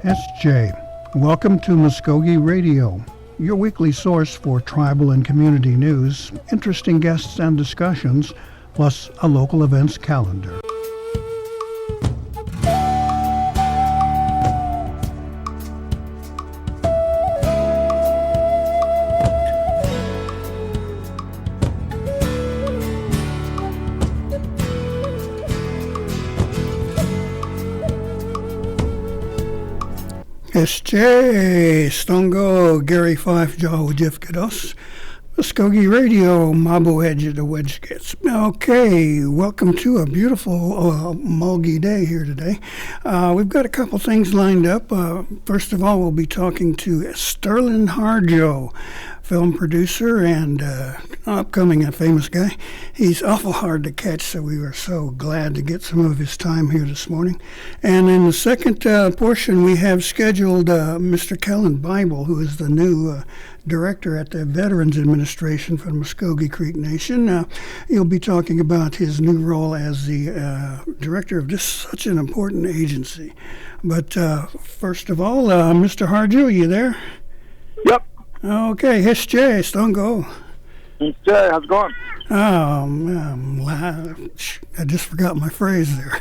SJ. Welcome to Mvskoke Radio, your weekly source for tribal and community news, interesting guests and discussions, plus a local events calendar. SJ, Stongo, Gary Fife, Jaw, Jeff Kados, Mvskoke Radio, Mabo Edge of the Wedge Gets. Okay, welcome to a beautiful mulgy day here today. We've got a couple things lined up. First of all, we'll be talking to Sterlin Harjo, film producer and upcoming famous guy. He's awful hard to catch, so we were so glad to get some of his time here this morning. And in the second portion, we have scheduled Mr. Kellen Bible, who is the new director at the Veterans Administration for the Mvskoke Creek Nation. He'll be talking about his new role as the director of such an important agency. But first of all, Mr. Harjo, are you there? Yep. Okay, SJ, Stongo. SJ, how's it going? I just forgot my phrase there.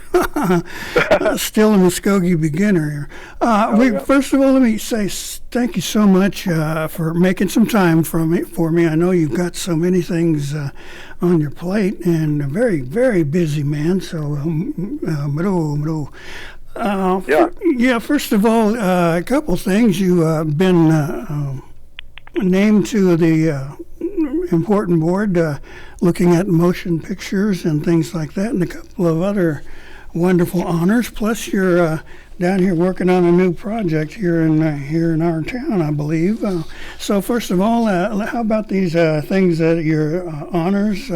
Still a Mvskoke beginner here. First of all, let me say thank you so much for making some time for me. I know you've got so many things on your plate and a very, very busy man. So, first of all, a couple things. You've been named to the important board looking at motion pictures and things like that, and a couple of other wonderful honors. Plus, you're down here working on a new project here in our town, I believe. So, first of all, how about these things that your honors,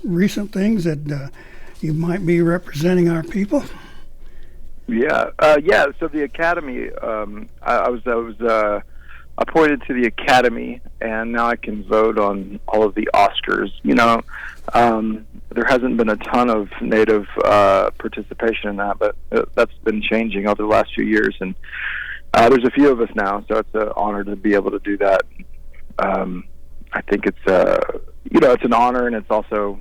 recent things that you might be representing our people? Yeah. So the Academy, I was appointed to the Academy, and now I can vote on all of the Oscars. You know, there hasn't been a ton of Native participation in that, but that's been changing over the last few years, and there's a few of us now, so it's an honor to be able to do that. I think it's it's an honor, and it's also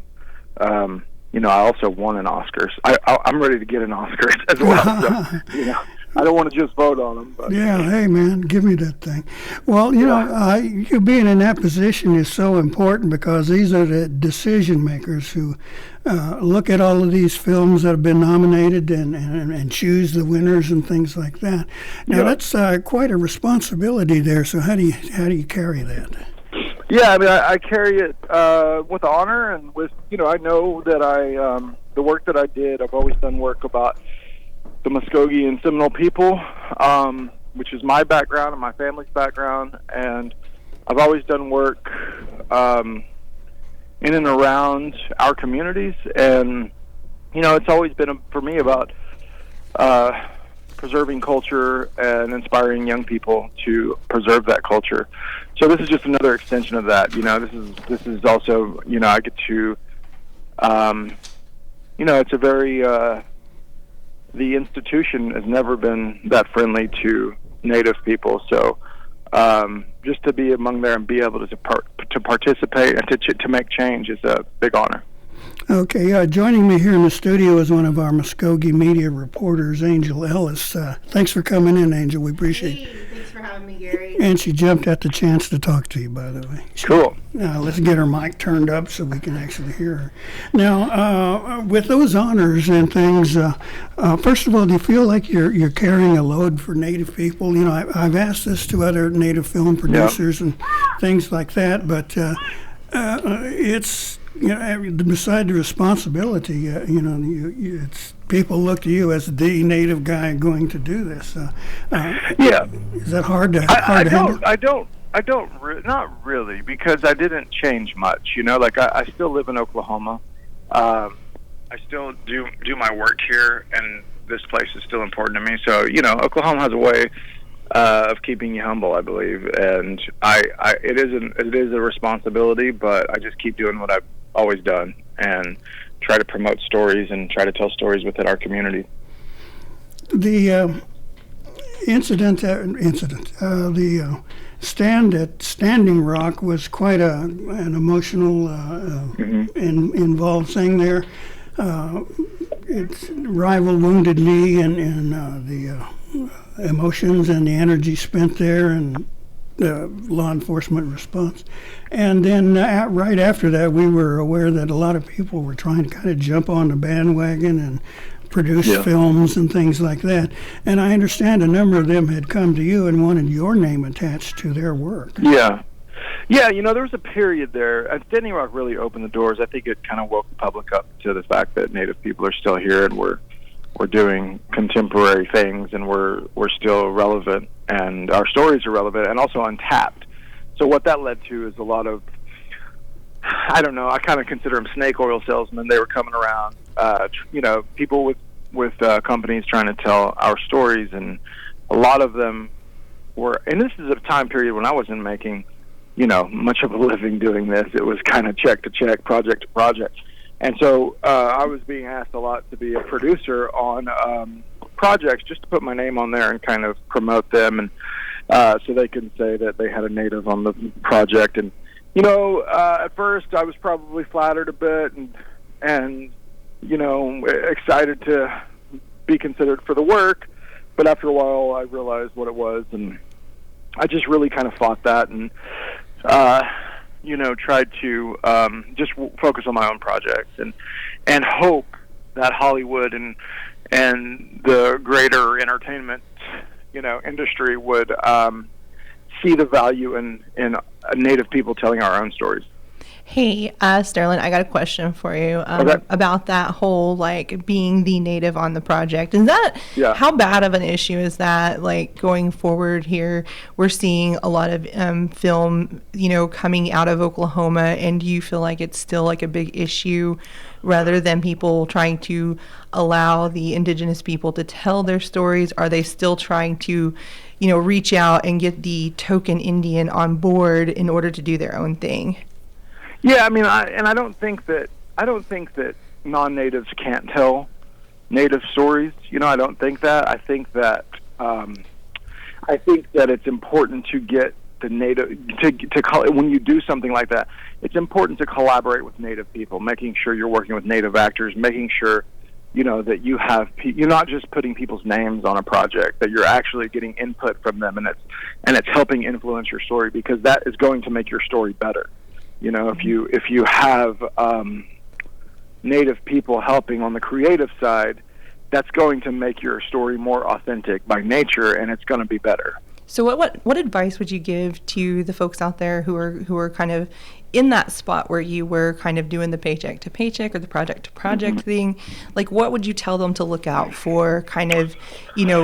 I also won an Oscar. I'm ready to get an Oscar as well. So, I don't want to just vote on them. But. Yeah, hey, man, give me that thing. Well, you being in that position is so important because these are the decision makers who look at all of these films that have been nominated and choose the winners and things like that. Now, that's quite a responsibility there. So how do you carry that? Yeah, I mean, I carry it with honor and with, I know that the work that I did, I've always done work about the Mvskoke and Seminole people, which is my background and my family's background, and I've always done work in and around our communities, and it's always been for me about preserving culture and inspiring young people to preserve that culture. So this is just another extension of that. This is also I get to it's a very the institution has never been that friendly to Native people, so just to be among there and be able to participate and to make change is a big honor. Okay, joining me here in the studio is one of our Mvskoke media reporters, Angel Ellis. Thanks for coming in, Angel. We appreciate it. Thanks for having me, Gary. And she jumped at the chance to talk to you, by the way. Cool. Let's get her mic turned up so we can actually hear her. Now, with those honors and things, first of all, do you feel like you're carrying a load for Native people? I've asked this to other Native film producers and things like that, but it's beside the responsibility, it's people look to you as the Native guy going to do this. Is that hard to handle? Not really, because I didn't change much. I still live in Oklahoma. I still do my work here, and this place is still important to me. So Oklahoma has a way of keeping you humble, I believe, and it is a responsibility, but I just keep doing what I've always done and try to promote stories and try to tell stories within our community. The stand at Standing Rock was quite an emotional, involved thing there. Its rival Wounded Knee and the emotions and the energy spent there and law enforcement response. And then right after that, we were aware that a lot of people were trying to kind of jump on the bandwagon and produce films and things like that. And I understand a number of them had come to you and wanted your name attached to their work. Yeah. Yeah, there was a period there, and Standing Rock really opened the doors. I think it kind of woke the public up to the fact that Native people are still here and we're doing contemporary things and we're still relevant and our stories are relevant and also untapped. So what that led to is a lot of, I don't know, I kind of consider them snake oil salesmen. They were coming around, people with companies trying to tell our stories, and a lot of them were, and this is a time period when I wasn't making much of a living doing this. It was kind of check to check, project to project. And so I was being asked a lot to be a producer on projects, just to put my name on there and kind of promote them, and so they can say that they had a Native on the project. And at first I was probably flattered a bit and excited to be considered for the work, but after a while I realized what it was, and I just really kind of fought that and tried to just focus on my own projects and hope that Hollywood and the greater entertainment industry would see the value in Native people telling our own stories. Hey, Sterlin, I got a question for you about that whole, being the Native on the project. Is that, how bad of an issue is that, going forward here? We're seeing a lot of film, coming out of Oklahoma, and do you feel like it's still, a big issue rather than people trying to allow the indigenous people to tell their stories? Are they still trying to, reach out and get the token Indian on board in order to do their own thing? Yeah, I mean, I don't think that non-natives can't tell Native stories. I don't think that. I think that it's important to get the Native when you do something like that. It's important to collaborate with Native people, making sure you're working with Native actors, making sure that you have you're not just putting people's names on a project, that you're actually getting input from them, and it's helping influence your story, because that is going to make your story better. If you have Native people helping on the creative side, that's going to make your story more authentic by nature, and it's going to be better. So what advice would you give to the folks out there who are kind of in that spot where you were kind of doing the paycheck to paycheck or the project to project thing? What would you tell them to look out for? Kind of,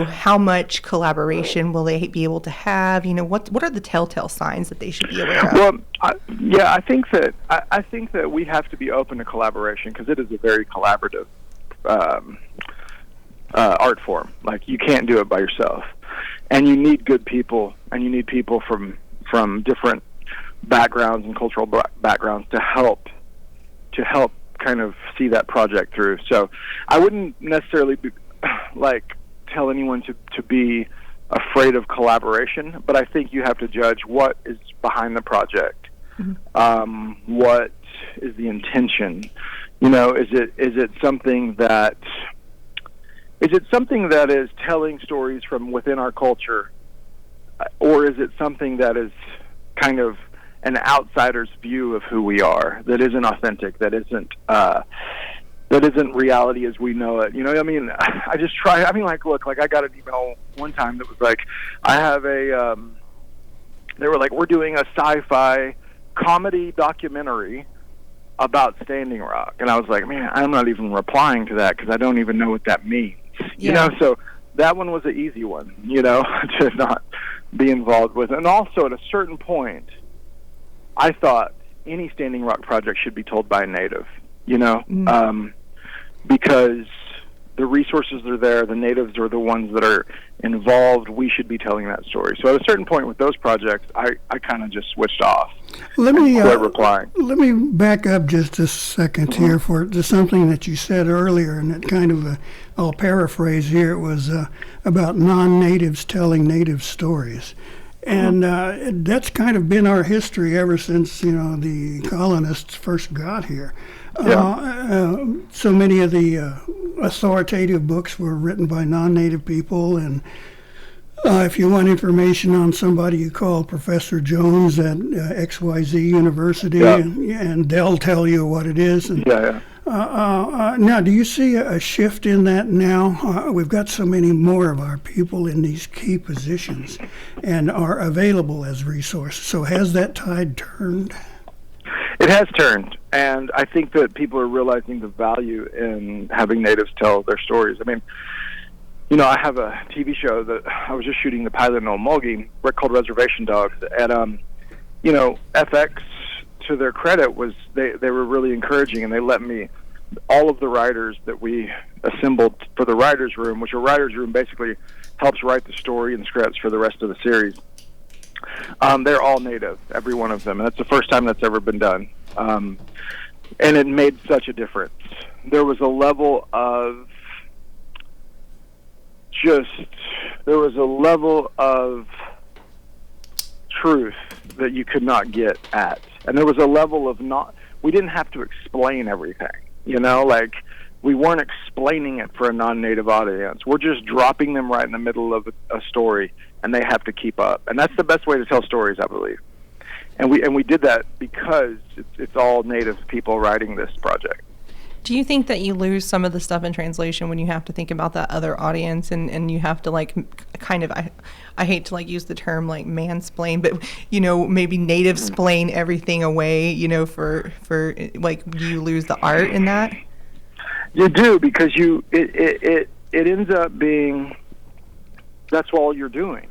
how much collaboration will they be able to have? What are the telltale signs that they should be aware of? Well, I think that we have to be open to collaboration, because it is a very collaborative art form. You can't do it by yourself, and you need good people, and you need people from different backgrounds and cultural backgrounds to help kind of see that project through. So I wouldn't necessarily be, tell anyone to be afraid of collaboration, but I think you have to judge what is behind the project. What is the intention? Is it something that is telling stories from within our culture, or is it something that is kind of an outsider's view of who we are, that isn't authentic, that isn't reality as we know it? I just try. Look, I got an email one time that was they were like, we're doing a sci-fi comedy documentary about Standing Rock, and I was like, man, I'm not even replying to that, because I don't even know what that means. So that one was an easy one, to not be involved with. And also, at a certain point, I thought any Standing Rock project should be told by a Native, because the resources are there, the natives are the ones that are involved, we should be telling that story. So at a certain point with those projects, I kind of just switched off. Let me quit replying. Let me back up just a second here for something that you said earlier, and it kind of I'll paraphrase here. It was about non-natives telling native stories. And that's kind of been our history ever since, the colonists first got here. So many of the authoritative books were written by non-native people, and if you want information on somebody, you call Professor Jones at XYZ University, and they'll tell you what it is. And, now, do you see a shift in that now? We've got so many more of our people in these key positions and are available as resources. So has that tide turned? It has turned, and I think that people are realizing the value in having natives tell their stories. I mean, I have a TV show that I was just shooting the pilot in Mvskoke called Reservation Dogs, and FX, to their credit, was they were really encouraging, and they let me, all of the writers that we assembled for the writers' room, which a writers' room basically helps write the story and scripts for the rest of the series. They're all native, every one of them, and that's the first time that's ever been done. And it made such a difference. There was a level of truth that you could not get at. And there was a level of we didn't have to explain everything, we weren't explaining it for a non-native audience. We're just dropping them right in the middle of a story, and they have to keep up. And that's the best way to tell stories, I believe. And we did that because it's all native people writing this project. Do you think that you lose some of the stuff in translation when you have to think about that other audience and you have to I hate to use the term mansplain, but maybe native-splain everything away, for you lose the art in that? You do, because it ends up being, that's all you're doing,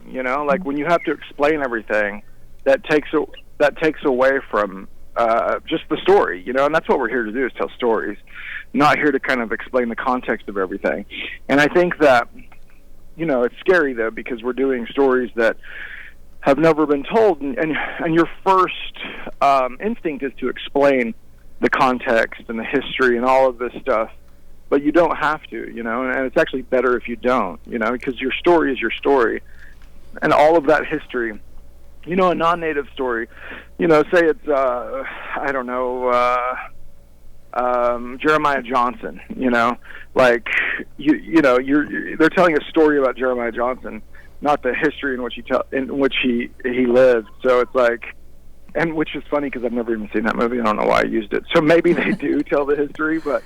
when you have to explain everything, that takes away from just the story, and that's what we're here to do, is tell stories, not here to kind of explain the context of everything. And I think that, it's scary, though, because we're doing stories that have never been told, and your first instinct is to explain the context and the history and all of this stuff, but you don't have to, and it's actually better if you don't, because your story is your story, and all of that history. A non-native story, say it's, Jeremiah Johnson, they're telling a story about Jeremiah Johnson, not the history in which he lived. So it's and which is funny because I've never even seen that movie. I don't know why I used it. So maybe they do tell the history, but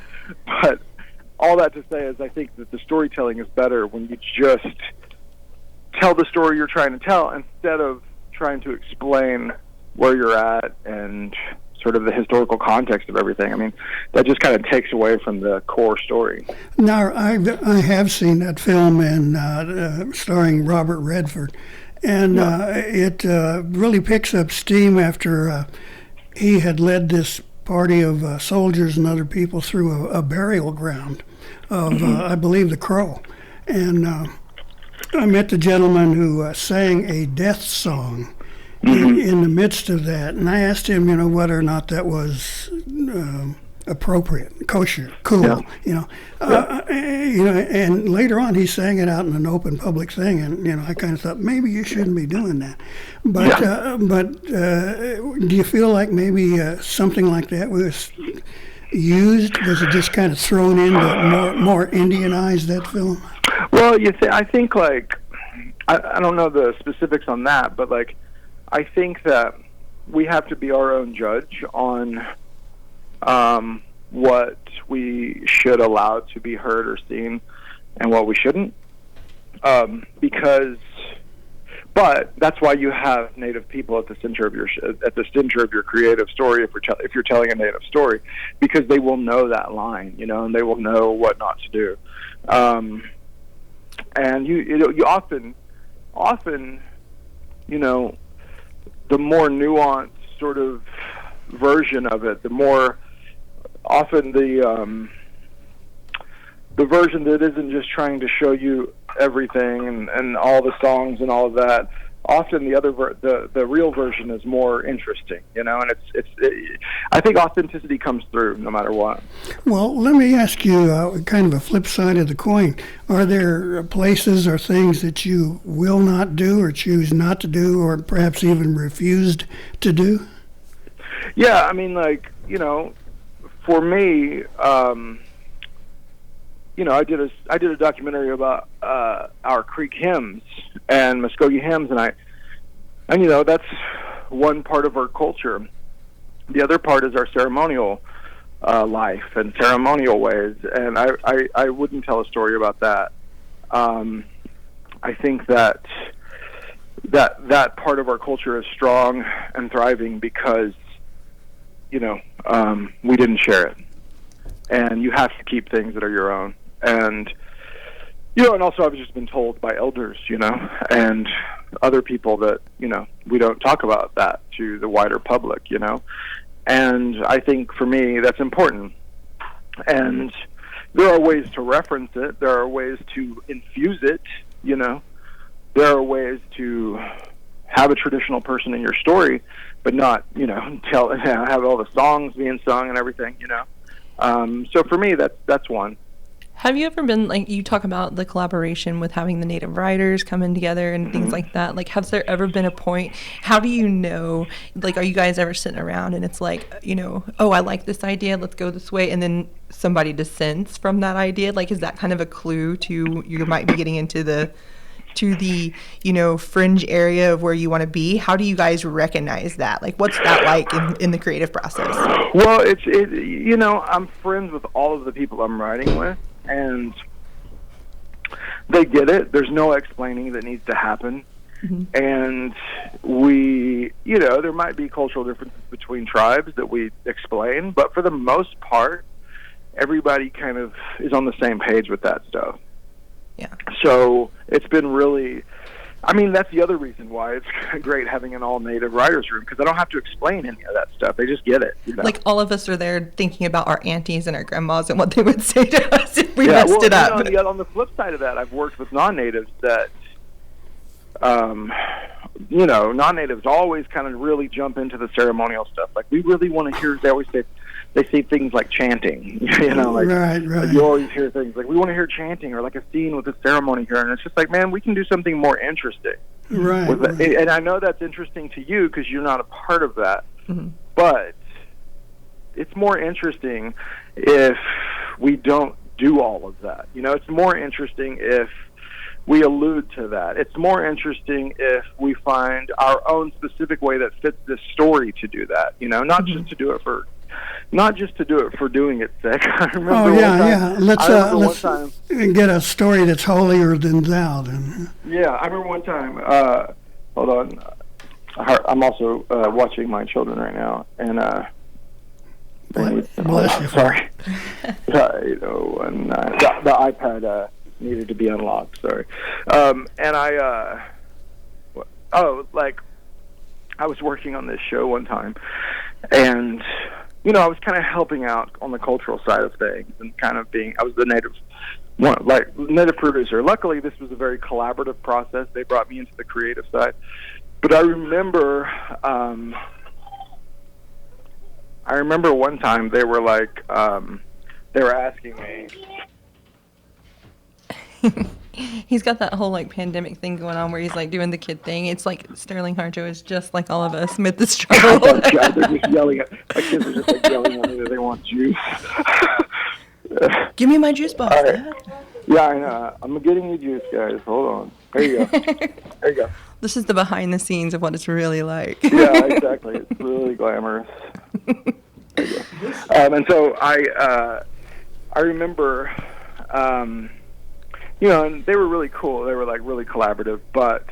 all that to say is I think that the storytelling is better when you just tell the story you're trying to tell instead of trying to explain where you're at and sort of the historical context of everything. I mean, that just kind of takes away from the core story. Now, I have seen that film and starring Robert Redford, and it really picks up steam after he had led this party of soldiers and other people through a burial ground of, I believe, the Crow. And I met the gentleman who sang a death song in the midst of that, and I asked him, whether or not that was appropriate, kosher, cool, and later on he sang it out in an open public thing, and I kind of thought maybe you shouldn't be doing that, but do you feel like maybe something like that was used? Was it just kind of thrown in to more Indianize that film? Well, I think I don't know the specifics on that, but I think that we have to be our own judge on what we should allow to be heard or seen and what we shouldn't. But that's why you have native people at the center of your creative story if you're telling a native story, because they will know that line, and they will know what not to do. And you often, the more nuanced sort of version of it, the more often the version that isn't just trying to show you everything and all the songs and all of that. Often the real version is more interesting, and I think authenticity comes through no matter what. Well, let me ask you kind of a flip side of the coin. Are there places or things that you will not do or choose not to do or perhaps even refused to do? Yeah, I mean, for me, I did a documentary about our Creek hymns and Mvskoke hymns, and that's one part of our culture. The other part is our ceremonial life and ceremonial ways, and I wouldn't tell a story about that. I think that part of our culture is strong and thriving because we didn't share it, and you have to keep things that are your own. And and also I've just been told by elders, and other people that we don't talk about that to the wider public, and I think for me that's important. And there are ways to reference it, there are ways to infuse it, there are ways to have a traditional person in your story, but not have all the songs being sung and everything, so for me that's one. Have you ever been, you talk about the collaboration with having the native writers coming together and things like that. Has there ever been a point, how do you know, are you guys ever sitting around and it's oh, I like this idea, let's go this way, and then somebody dissents from that idea? Is that kind of a clue to you might be getting into the fringe area of where you want to be? How do you guys recognize that? What's that like in the creative process? Well, I'm friends with all of the people I'm writing with, and they get it. There's no explaining that needs to happen. Mm-hmm. And we, there might be cultural differences between tribes that we explain, but for the most part, everybody kind of is on the same page with that stuff. Yeah. So it's been really, that's the other reason why it's great having an all-native writers' room, because I don't have to explain any of that stuff. They just get it. All of us are there thinking about our aunties and our grandmas and what they would say to us if we messed it up. On the flip side of that, I've worked with non-natives that, non-natives always kind of really jump into the ceremonial stuff. We really want to hear, they say things like chanting, right. You always hear things we want to hear chanting or a scene with a ceremony here, and it's just man, we can do something more interesting. Right. And I know that's interesting to you because you're not a part of that, mm-hmm. but it's more interesting if we don't do all of that. It's more interesting if we allude to that. It's more interesting if we find our own specific way that fits this story to do that, not mm-hmm. just to do it for doing its sake. I remember Let's get a story that's holier than thou. Then. Yeah, I remember one time. Hold on, I'm also watching my children right now, and bless you. Sorry, and the iPad needed to be unlocked. Sorry, and I was working on this show one time, and I was kind of helping out on the cultural side of things and kind of I was the native producer. Luckily, this was a very collaborative process. They brought me into the creative side. But I remember one time they were they were asking me. He's got that whole pandemic thing going on where he's doing the kid thing. It's Sterlin Harjo is just like all of us amid the struggle. Oh God, they're just yelling at my kids are just yelling at me that they want juice. Give me my juice box. All right. Yeah, I know. I'm getting you juice, guys. Hold on. There you go. There you go. This is the behind the scenes of what it's really like. Yeah, exactly. It's really glamorous. There you go. And so I remember. And they were really cool. They were really collaborative. But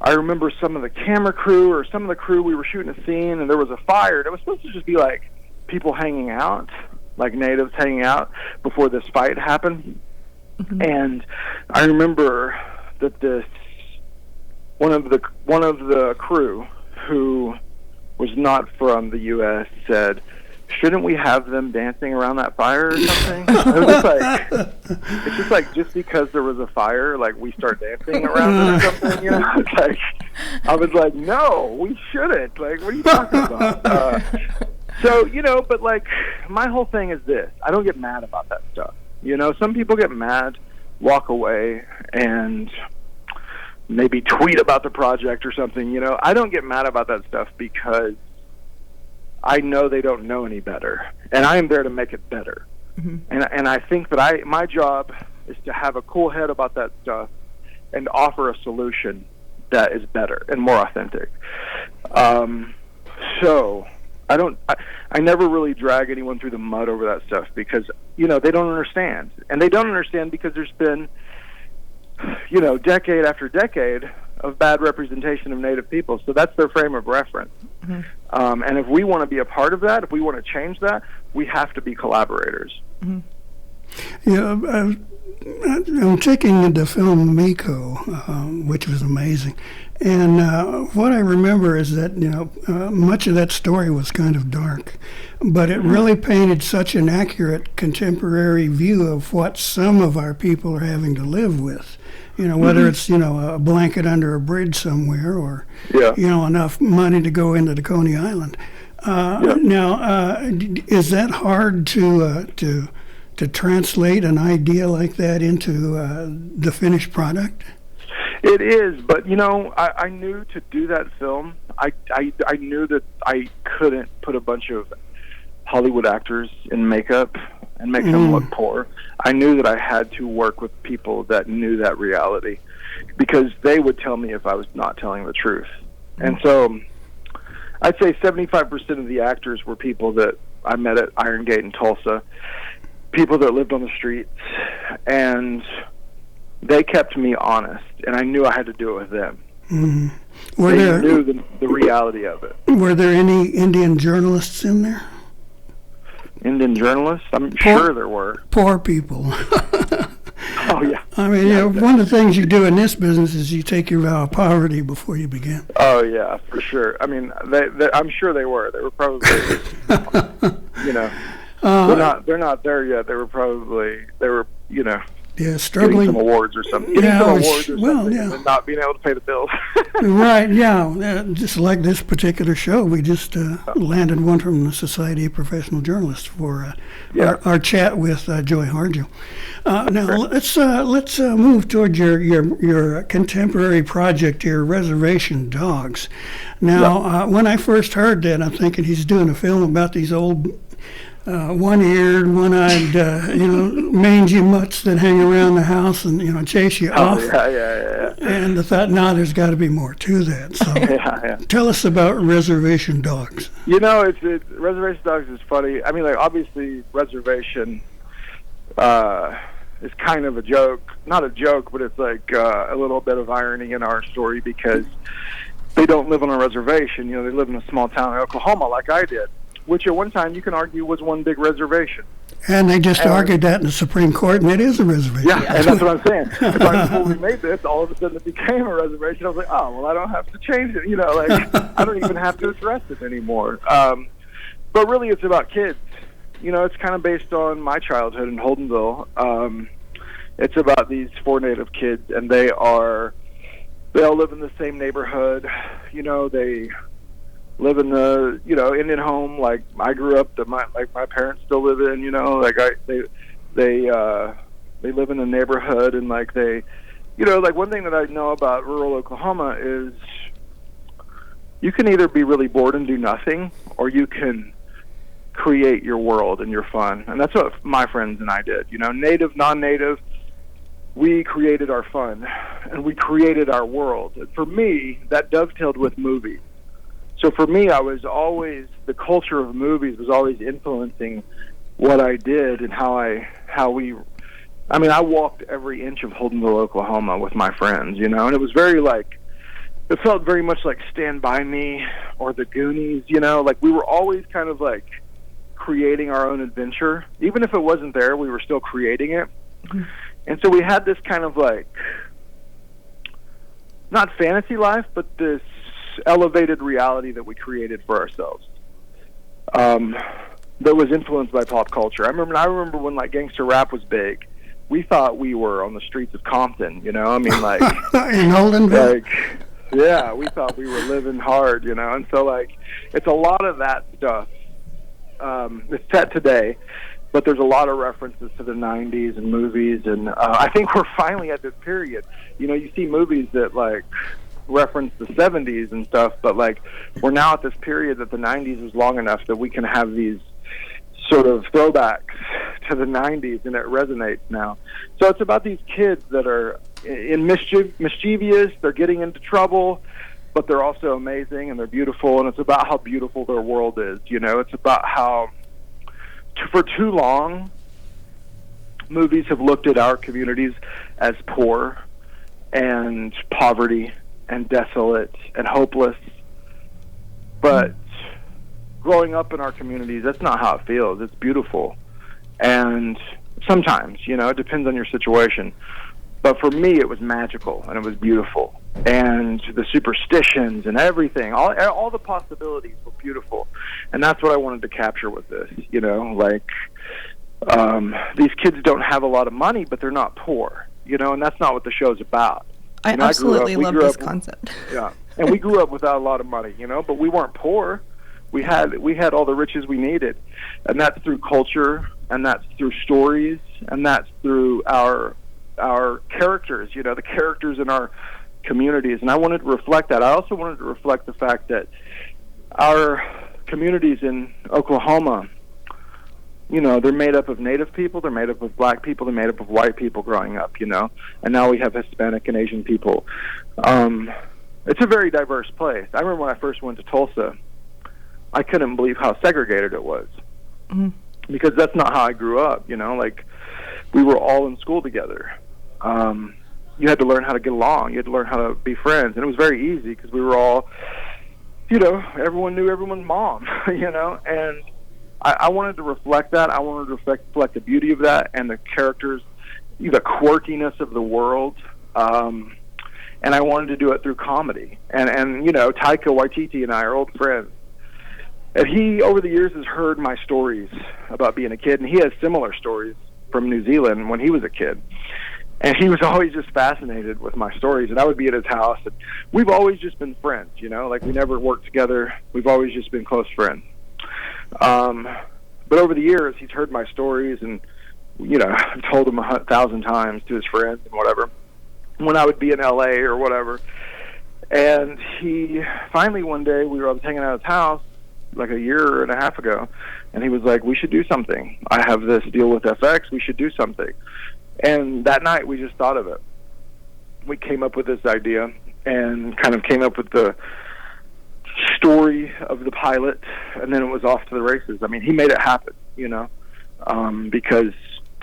I remember some of the camera crew or some of the crew, we were shooting a scene and there was a fire. And it was supposed to just be people hanging out, natives hanging out before this fight happened. Mm-hmm. And I remember that one of the crew who was not from the U.S. said, shouldn't we have them dancing around that fire or something? It's just like just because there was a fire, like we start dancing around it or something, you know? It's like, I was like, no, we shouldn't. Like, what are you talking about? So, you know, but like, my whole thing is this. I don't get mad about that stuff. You know, some people get mad, walk away, and maybe tweet about the project or something, you know. I don't get mad about that stuff because I know they don't know any better, and I am there to make it better. Mm-hmm. And I think that my job is to have a cool head about that stuff and offer a solution that is better and more authentic. So I never really drag anyone through the mud over that stuff because, you know, they don't understand. And they don't understand because there's been, you know, decade after decade of bad representation of Native people. So that's their frame of reference. Mm-hmm. And if we want to be a part of that, if we want to change that, we have to be collaborators. Mm-hmm. Yeah, I'm taking the film Miko, which was amazing. And what I remember is that, you know, much of that story was kind of dark, but it really painted such an accurate contemporary view of what some of our people are having to live with. You know, whether it's, you know, a blanket under a bridge somewhere or, you know, enough money to go into the Coney Island. Now, is that hard to translate an idea like that into the finished product? It is, but, you know, I knew to do that film, I knew that I couldn't put a bunch of Hollywood actors in makeup and make them look poor. I knew that I had to work with people that knew that reality because they would tell me if I was not telling the truth. And so I'd say 75% of the actors were people that I met at Iron Gate in Tulsa, people that lived on the streets, and they kept me honest, and I knew I had to do it with them. Mm-hmm. They knew the reality of it. Were there any Indian journalists in there? Indian journalists? I'm sure there were. Poor people. Oh, yeah. I mean, you know, one of the things you do in this business is you take your vow of poverty before you begin. Oh, yeah, for sure. I mean, I'm sure they were. They were probably, you know, they're not there yet. They were, you know, struggling. Getting some awards or something. And not being able to pay the bills. Right, yeah. Just like this particular show, we just landed one from the Society of Professional Journalists for our chat with Joy Harjo. Now, let's move toward your contemporary project here, Reservation Dogs. Now, when I first heard that, I'm thinking he's doing a film about these old one-eared, one-eyed, you know, mangy mutts that hang around the house and, you know, chase you off. Yeah. And I thought, there's got to be more to that. So tell us about Reservation Dogs. You know, it's Reservation Dogs is funny. I mean, like, obviously, Reservation is kind of a joke. Not a joke, but it's like a little bit of irony in our story because they don't live on a reservation. You know, they live in a small town in Oklahoma like I did, which at one time you can argue was one big reservation. And they just argued that in the Supreme Court, and it is a reservation. Yeah, and that's what I'm saying. Right before we made this, all of a sudden it became a reservation. I was like, oh, well, I don't have to change it. You know, like, I don't even have to address it anymore. But really, it's about kids. You know, it's kind of based on my childhood in Holdenville. It's about these 4 Native kids, and they all live in the same neighborhood. You know, they live in the, you know, Indian home like I grew up, my parents still live in, you know, like they live in a neighborhood, and like they, you know, like one thing that I know about rural Oklahoma is you can either be really bored and do nothing, or you can create your world and your fun. And that's what my friends and I did, you know, native, non-native. We created our fun and we created our world. And for me, that dovetailed with movies. So for me, the culture of movies was always influencing what I did and I walked every inch of Holdenville, Oklahoma with my friends, you know, and it was it felt very much like Stand By Me or The Goonies, you know, like we were always kind of like creating our own adventure. Even if it wasn't there, we were still creating it. Mm-hmm. And so we had this kind of like, not fantasy life, but this elevated reality that we created for ourselves. that was influenced by pop culture. I remember when like gangster rap was big. We thought we were on the streets of Compton, you know? I mean, like... in Holdenville? Like, yeah, we thought we were living hard, you know? And so, like, it's a lot of that stuff. It's set today, but there's a lot of references to the 90s and movies, and I think we're finally at this period. You know, you see movies that, like, reference the 70s and stuff, but, like, we're now at this period that the 90s was long enough that we can have these sort of throwbacks to the 90s, and it resonates now. So it's about these kids that are mischievous, they're getting into trouble, but they're also amazing and they're beautiful, and it's about how beautiful their world is, you know? It's about how, for too long, movies have looked at our communities as poor and poverty and desolate and hopeless, but growing up in our communities, that's not how it feels. It's beautiful. And sometimes, you know, it depends on your situation. But for me, it was magical, and it was beautiful. And the superstitions and everything, all the possibilities were beautiful. And that's what I wanted to capture with this, you know, like, these kids don't have a lot of money, but they're not poor, you know, and that's not what the show's about. I absolutely love this concept. Yeah, and we grew up without a lot of money, you know, but we weren't poor. We had all the riches we needed, and that's through culture, and that's through stories, and that's through our characters, you know, the characters in our communities. And I wanted to reflect that. I also wanted to reflect the fact that our communities in Oklahoma, you know, they're made up of Native people, they're made up of black people, they're made up of white people growing up, you know, and now we have Hispanic and Asian people. It's a very diverse place. I remember when I first went to Tulsa, I couldn't believe how segregated it was, because that's not how I grew up, you know, like, we were all in school together. You had to learn how to get along, you had to learn how to be friends, and it was very easy because we were all, you know, everyone knew everyone's mom, you know, and I wanted to reflect that. I wanted to reflect the beauty of that and the characters, the quirkiness of the world, and I wanted to do it through comedy. And you know, Taika Waititi and I are old friends. And he, over the years, has heard my stories about being a kid, and he has similar stories from New Zealand when he was a kid. And he was always just fascinated with my stories, and I would be at his house, and we've always just been friends, you know, like, we never worked together. We've always just been close friends. But over the years, he's heard my stories, and, you know, I've told him 1,000 times to his friends and whatever, when I would be in L.A. or whatever. And he, finally one day, I was hanging out at his house, like a year and a half ago, and he was like, we should do something. I have this deal with FX, we should do something. And that night we just thought of it. We came up with this idea and kind of came up with the story of the pilot, and then it was off to the races. I mean, he made it happen, you know, because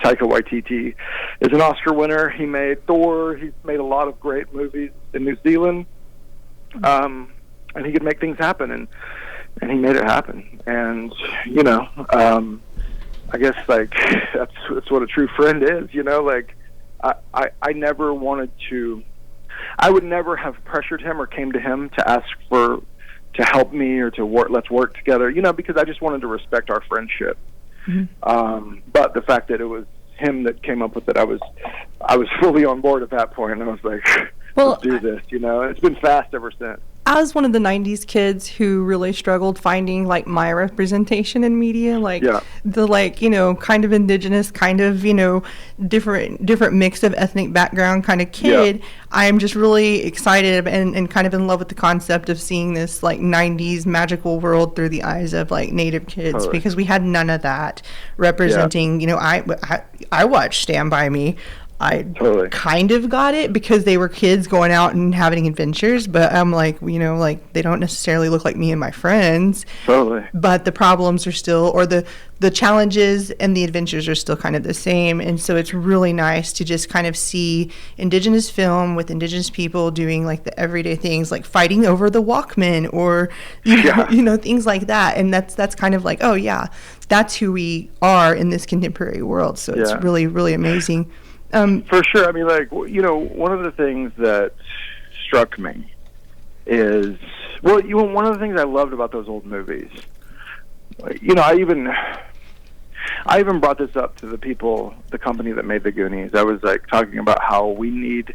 Taika Waititi is an Oscar winner. He made Thor, he's made a lot of great movies in New Zealand, and he could make things happen, and he made it happen. And, you know, I guess, like, that's what a true friend is, you know, like, I never wanted to, I would never have pressured him or came to him to ask to help me or to work, let's work together, you know, because I just wanted to respect our friendship. But the fact that it was him that came up with it, I was fully on board at that point, and I was like, let's do this, you know. It's been fast ever since. As one of the 90s kids who really struggled finding, like, my representation in media, like, the, like, you know, kind of indigenous, kind of, you know, different mix of ethnic background kind of kid, I'm just really excited and kind of in love with the concept of seeing this, like, 90s magical world through the eyes of, like, Native kids, because we had none of that representing, you know, I watched Stand By Me. I kind of got it because they were kids going out and having adventures, but I'm like, you know, like, they don't necessarily look like me and my friends. But the problems are still, or the challenges and the adventures are still kind of the same. And so it's really nice to just kind of see indigenous film with indigenous people doing, like, the everyday things, like fighting over the Walkman or, you know, things like that. And that's kind of like, oh yeah, that's who we are in this contemporary world. So it's really, really amazing. For sure. I mean, like, you know, one of the things that struck me is, well, one of the things I loved about those old movies I even brought this up to the company that made the Goonies. I was like talking about how we need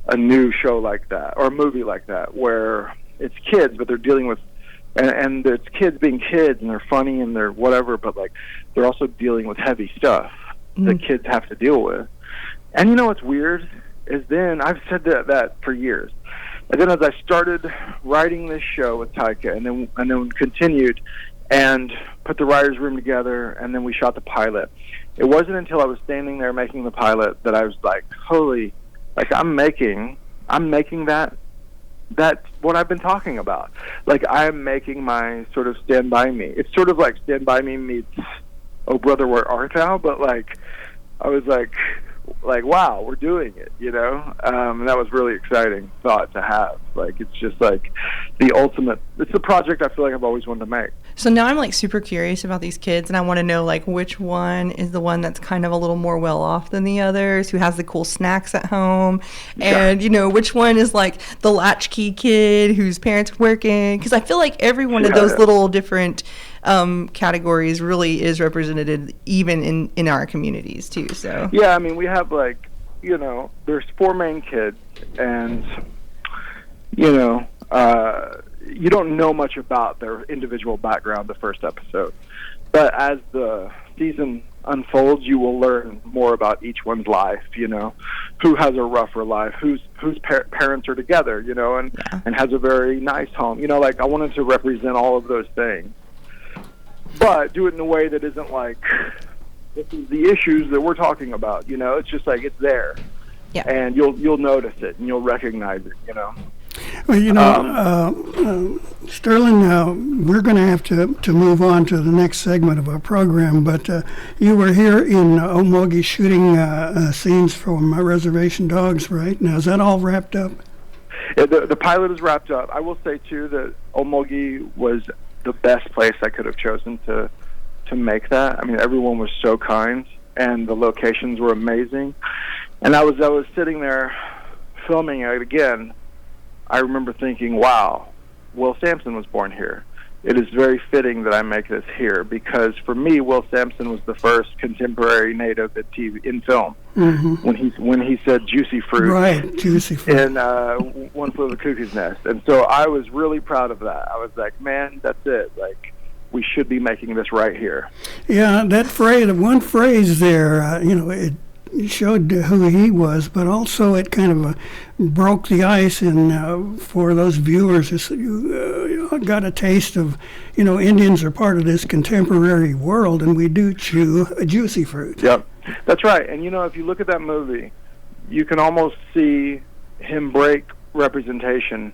a new show like that, or a movie like that, where it's kids, but they're dealing with, and it's kids being kids, and they're funny and they're whatever, but like they're also dealing with heavy stuff that kids have to deal with. And you know what's weird is then I've said that for years. And then as I started writing this show with Taika, and then continued and put the writers' room together, and then we shot the pilot. It wasn't until I was standing there making the pilot that I was like, holy, like I'm making that's what I've been talking about. Like I'm making my sort of Stand By Me. It's sort of like Stand By Me meets Oh Brother Where Art Thou, but like I was like wow, we're doing it, you know? And that was really exciting thought to have. Like it's just like the ultimate, it's the project I feel like I've always wanted to make. So now I'm like super curious about these kids, and I want to know like which one is the one that's kind of a little more well off than the others, who has the cool snacks at home, and you know, which one is like the latchkey kid whose parents working, because I feel like every one of those little different categories really is represented even in our communities too. So yeah, I mean, we have like, you know, there's 4 main kids, and you know, you don't know much about their individual background the first episode, but as the season unfolds, you will learn more about each one's life, you know, who has a rougher life, whose parents are together, you know, and has a very nice home, you know. Like I wanted to represent all of those things, but do it in a way that isn't like, this is the issues that we're talking about, you know. It's just like it's there, and you'll notice it and you'll recognize it, you know. Well, you know, Sterlin, we're going to have to move on to the next segment of our program, but you were here in Omogi shooting scenes from Reservation Dogs, right? Now, is that all wrapped up? Yeah, the pilot is wrapped up. I will say, too, that Omogi was the best place I could have chosen to make that. I mean, everyone was so kind, and the locations were amazing. And I was sitting there filming it again. I remember thinking, wow, Will Sampson was born here. It is very fitting that I make this here, because for me, Will Sampson was the first contemporary native at TV in film. When he said juicy fruit, right, juicy fruit, in One Flew Over the Cuckoo's Nest. And so I was really proud of that. I was like, man, that's it. Like, we should be making this right here. Yeah, that phrase, one phrase there, you know, it showed who he was, but also it kind of broke the ice, and for those viewers, you got a taste of, you know, Indians are part of this contemporary world, and we do chew a juicy fruit. Yep, that's right. And, you know, if you look at that movie, you can almost see him break representation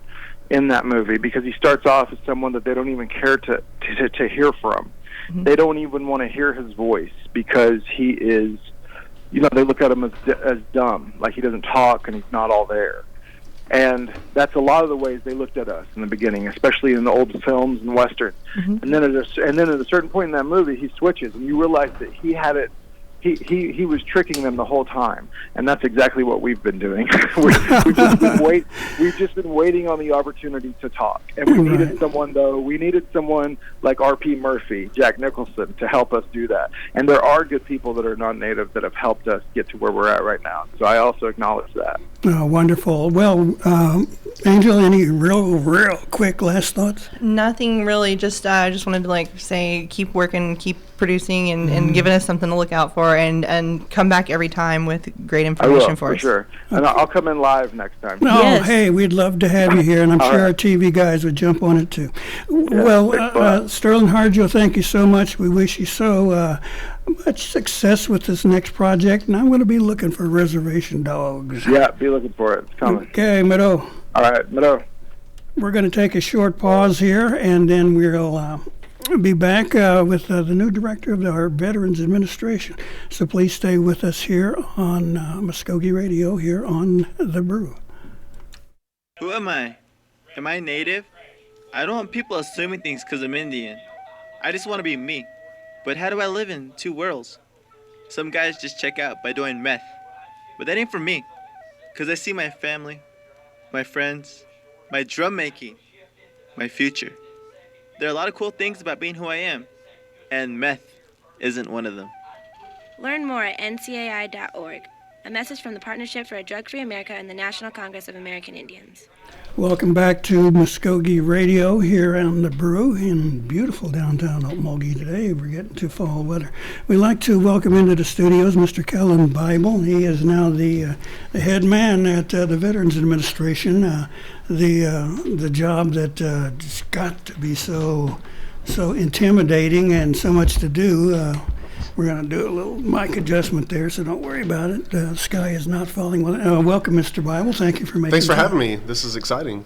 in that movie, because he starts off as someone that they don't even care to hear from. They don't even want to hear his voice, because he is, you know, they look at him as dumb, like he doesn't talk and he's not all there. And that's a lot of the ways they looked at us in the beginning, especially in the old films and westerns. And then at a certain point in that movie, he switches, and you realize that he had it. He was tricking them the whole time, and that's exactly what we've been doing. we've just been waiting on the opportunity to talk, and we needed someone, though. We needed someone like R.P. Murphy, Jack Nicholson, to help us do that. And there are good people that are non-native that have helped us get to where we're at right now. So I also acknowledge that. Oh, wonderful. Well, Angel, any real quick last thoughts? Nothing really. Just wanted to like say, keep working, keep producing, and giving us something to look out for, and come back every time with great information for us. Sure. And I'll come in live next time. Oh, yes. Hey, we'd love to have you here, and I'm sure our TV guys would jump on it too. Yeah, well, Sterlin Harjo, thank you so much. We wish you so much success with this next project, and I'm going to be looking for Reservation Dogs. Yeah, be looking for it. It's coming. Okay, Mado. All right, Mado. We're going to take a short pause here, and then we'll be back with the new director of our Veterans Administration. So please stay with us here on Mvskoke Radio, here on The Brew. Who am I? Am I native? I don't want people assuming things because I'm Indian. I just want to be me. But how do I live in two worlds? Some guys just check out by doing meth. But that ain't for me. Because I see my family, my friends, my drum making, my future. There are a lot of cool things about being who I am. And meth isn't one of them. Learn more at ncai.org. A message from the Partnership for a Drug-Free America and the National Congress of American Indians. Welcome back to Mvskoke Radio here on the Brew in beautiful downtown Okmulgee today. We're getting to fall weather. We'd like to welcome into the studios Mr. Kellen Bible. He is now the head man at the Veterans Administration, the job that just got to be so intimidating and so much to do. We're going to do a little mic adjustment there, so don't worry about it. The sky is not falling. Welcome, Mr. Bible. Thank you for making Thanks for having me. This is exciting.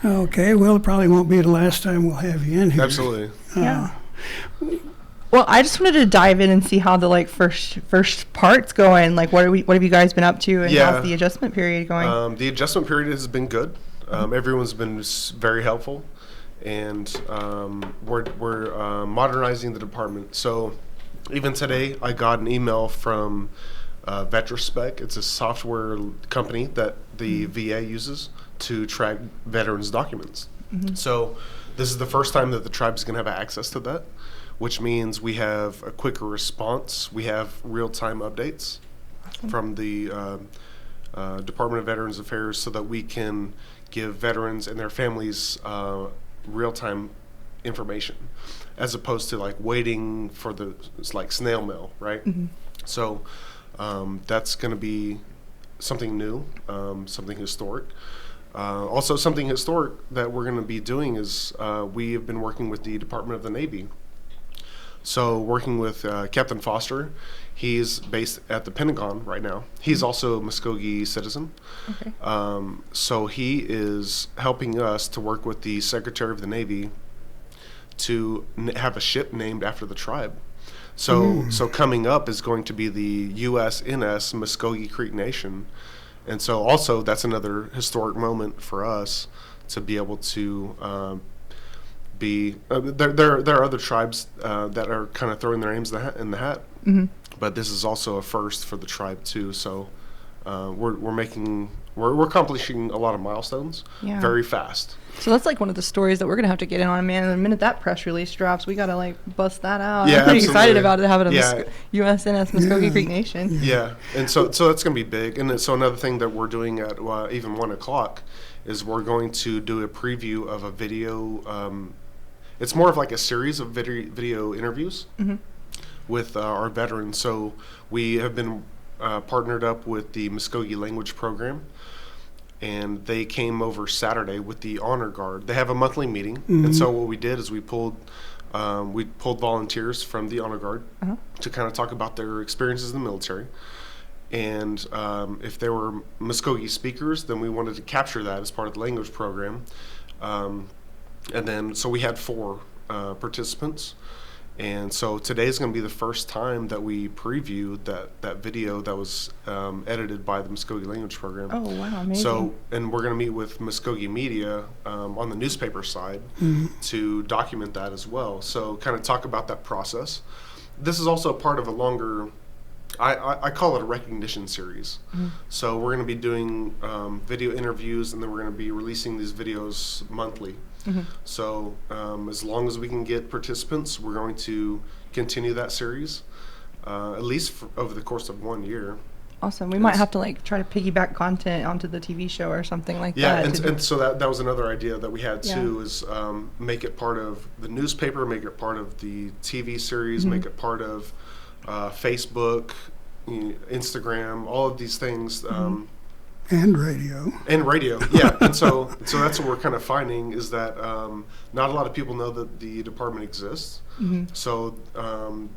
Okay, well, it probably won't be the last time we'll have you in here. Absolutely. Yeah. Well, I just wanted to dive in and see how the first part's going. Like, what have you guys been up to, and how's the adjustment period going? The adjustment period has been good. Everyone's been very helpful, and we're modernizing the department. So even today, I got an email from Mvskoke. It's a software company that the VA uses to track veterans' documents. Mm-hmm. So this is the first time that the tribe is going to have access to that, which means we have a quicker response. We have real-time updates from the Department of Veterans Affairs so that we can give veterans and their families real-time information, as opposed to like waiting for it's like snail mail, right? Mm-hmm. So that's going to be something new, something historic. Also, something historic that we're going to be doing is we have been working with the Department of the Navy. So working with Captain Foster, he's based at the Pentagon right now. He's also a Mvskoke citizen. Okay. So he is helping us to work with the Secretary of the Navy to have a ship named after the tribe. So coming up is going to be the USNS Mvskoke Creek Nation. And so also that's another historic moment for us to be able to be there are other tribes that are kind of throwing their names in the hat. Mm-hmm. But this is also a first for the tribe too. So we're accomplishing a lot of milestones very fast. So that's like one of the stories that we're gonna have to get in on, man. And the minute that press release drops, we gotta like bust that out. Yeah, I'm pretty absolutely. Excited about it having a USNS Mvskoke Creek Nation. Yeah, and so that's gonna be big. And so another thing that we're doing at even 1 o'clock is we're going to do a preview of a video. It's more of like a series of video interviews with our veterans. So we have been partnered up with the Mvskoke Language Program, and they came over Saturday with the Honor Guard. They have a monthly meeting, and so what we did is we pulled volunteers from the Honor Guard to kind of talk about their experiences in the military. And if there were Mvskoke speakers, then we wanted to capture that as part of the language program. And then, so we had 4 participants. And so today's going to be the first time that we previewed that video that was edited by the Mvskoke Language Program. Oh, wow, amazing. So, and we're going to meet with Mvskoke Media on the newspaper side to document that as well. So kind of talk about that process. This is also part of a longer, I call it a recognition series. So we're going to be doing video interviews, and then we're going to be releasing these videos monthly. So as long as we can get participants, we're going to continue that series, at least over the course of 1 year. Awesome. We might have to like try to piggyback content onto the TV show or something like that. Yeah, and so that was another idea that we had too, is make it part of the newspaper, make it part of the TV series, make it part of Facebook, Instagram, all of these things. And radio. Yeah. And so that's what we're kind of finding, is that not a lot of people know that the department exists. So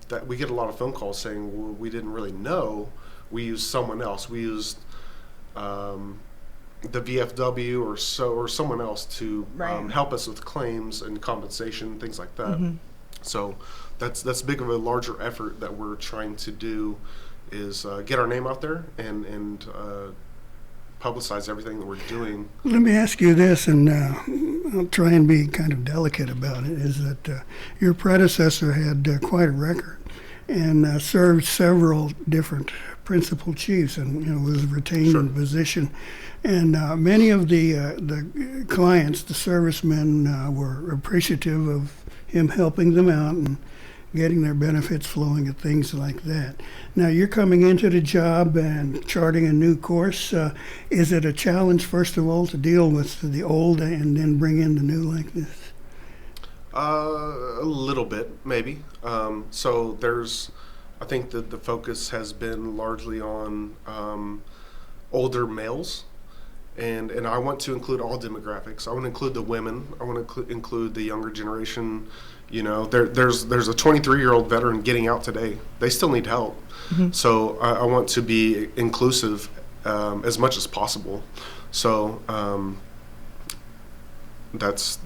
that we get a lot of phone calls saying, well, we didn't really know. We used someone else. We used the VFW or someone else to help us with claims and compensation, things like that. So that's big of a larger effort that we're trying to do, is get our name out there and publicize everything that we're doing. Let me ask you this, and I'll try and be kind of delicate about it, is that your predecessor had quite a record and served several different principal chiefs, and was retained in position. And many of the clients, the servicemen, were appreciative of him helping them out getting their benefits flowing and things like that. Now, you're coming into the job and charting a new course. Is it a challenge, first of all, to deal with the old and then bring in the new like this? A little bit, maybe. So I think that the focus has been largely on older males. And I want to include all demographics. I want to include the women. I want to include the younger generation. There's a 23-year-old veteran getting out today. They still need help. Mm-hmm. So I want to be inclusive as much as possible. So that's,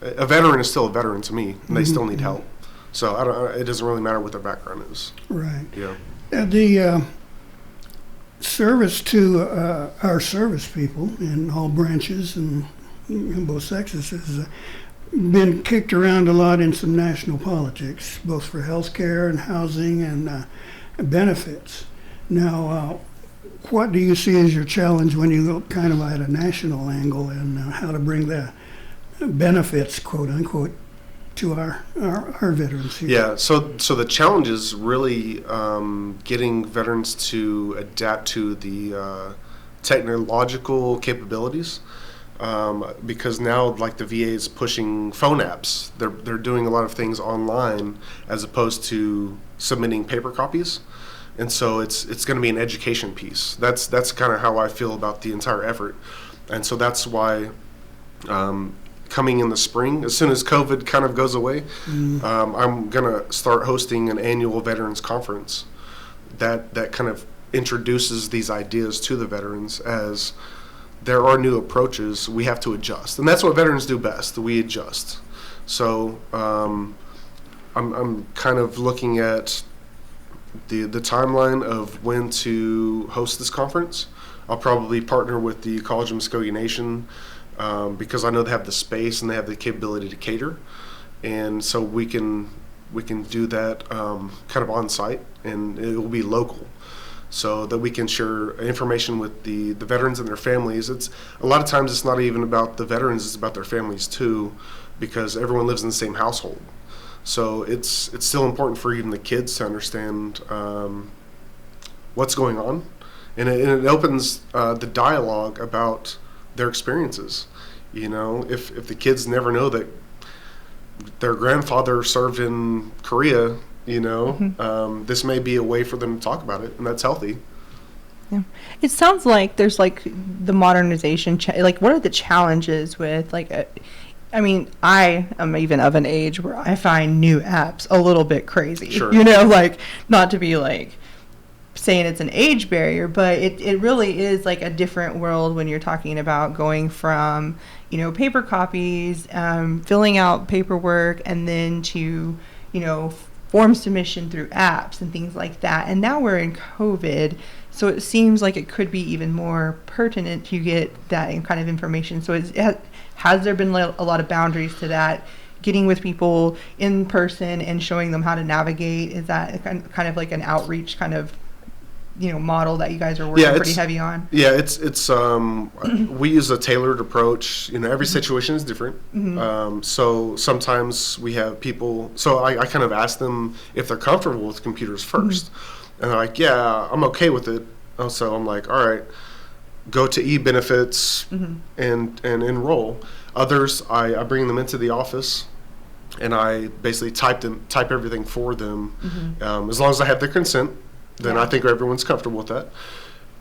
a veteran is still a veteran to me, and they still need help. So it doesn't really matter what their background is. Right. Yeah. The service to our service people in all branches and in both sexes has been kicked around a lot in some national politics, both for health care and housing and benefits. Now, what do you see as your challenge when you look kind of at a national angle and how to bring the benefits, quote unquote, to our veterans here? Yeah, so the challenge is really getting veterans to adapt to the technological capabilities, because now, like, the VA is pushing phone apps. They're doing a lot of things online as opposed to submitting paper copies, and so it's going to be an education piece. That's kind of how I feel about the entire effort, and so that's why. Coming in the spring, as soon as COVID kind of goes away, I'm going to start hosting an annual veterans conference that kind of introduces these ideas to the veterans. As there are new approaches, we have to adjust. And that's what veterans do best, we adjust. So I'm kind of looking at the timeline of when to host this conference. I'll probably partner with the College of Mvskoke Nation, because I know they have the space and they have the capability to cater, and so we can do that kind of on site, and it will be local, so that we can share information with the veterans and their families. It's a lot of times it's not even about the veterans; it's about their families too, because everyone lives in the same household. So it's still important for even the kids to understand what's going on, and it opens the dialogue about their experiences. If the kids never know that their grandfather served in Korea, this may be a way for them to talk about it, and that's healthy. Yeah. It sounds like there's like the modernization, what are the challenges with I am even of an age where I find new apps a little bit crazy, Sure. Not to be saying it's an age barrier, but it really is like a different world when you're talking about going from, paper copies, filling out paperwork, and then to, form submission through apps and things like that. And now we're in COVID, so it seems like it could be even more pertinent to get that kind of information. So has there been a lot of boundaries to that? Getting with people in person and showing them how to navigate, is that kind of like an outreach kind of model that you guys are working pretty heavy on? Yeah, it's we use a tailored approach. Every situation is different. Mm-hmm. So sometimes we have people. So I kind of ask them if they're comfortable with computers first, and they're like, "Yeah, I'm okay with it." So I'm like, "All right, go to e-benefits and enroll." Others, I bring them into the office, and I basically type everything for them, as long as I have their consent. Then I think everyone's comfortable with that,